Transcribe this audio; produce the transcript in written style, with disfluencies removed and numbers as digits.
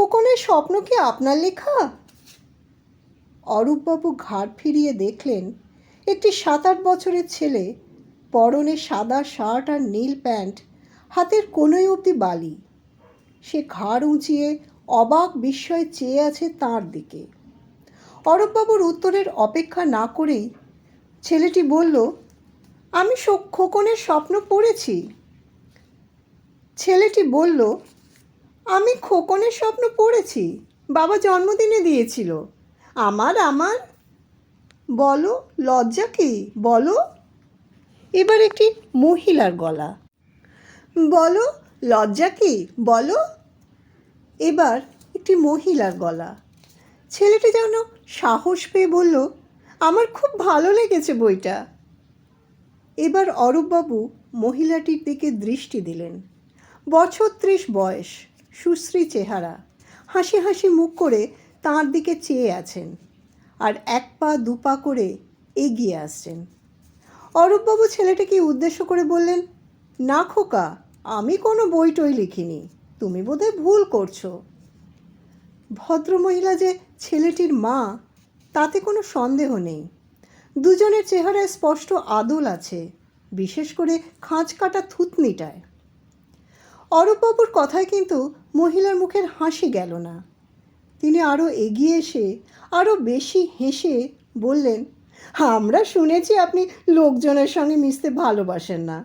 খোকনের স্বপ্ন কি আপনার লেখা? অরূপবাবু ঘাড় ফিরিয়ে দেখলেন একটি 7-8 বছরের ছেলে, পরনে সাদা শার্ট আর নীল প্যান্ট, হাতের কোনোই অবধি বালি। সে ঘাড় উঁচিয়ে অবাক বিস্ময়ে চেয়ে আছে তাঁর দিকে। অরূপবাবুর উত্তরের অপেক্ষা না করেই ছেলেটি বলল, আমি খোকনের স্বপ্ন পড়েছি। ছেলেটি বলল, আমি খোকনের স্বপ্ন পড়েছি, বাবা জন্মদিনে দিয়েছিল। আমার আমার বলো, লজ্জা কি বলো? এবার একটি মহিলার গলা, বলো লজ্জা কি বলো? এবার একটি মহিলার গলা। ছেলেটি যেন সাহস পেয়ে বলল, আমার খুব ভালো লেগেছে বইটা। এবার অরূপবাবু মহিলাটির দিকে দৃষ্টি দিলেন। বছর 30 বয়স, সুশ্রী চেহারা, হাসি হাসি মুখ করে তাঁর দিকে চেয়ে আছেন, আর 1 পা 2 পা করে এগিয়ে আসছেন। অরূপবাবু ছেলেটিকে উদ্দেশ্য করে বললেন, না খোকা, আমি কোনো বই টই লিখিনি, তুমি বোধহয় ভুল করছো। ভদ্রমহিলা যে ছেলেটির মা তাতে কোনো সন্দেহ নেই। দুজনের চেহারায় স্পষ্ট আদল আছে, বিশেষ করে খাঁজ কাটা থুতনিটায়। অরূপবাবুর কথায় কিন্তু মহিলার মুখের হাসি গেল না। তিনি আরও এগিয়ে এসে আরও বেশি হেসে বললেন, আমরা শুনেছি আপনি লোকজনের সঙ্গে মিশতে ভালোবাসেন না,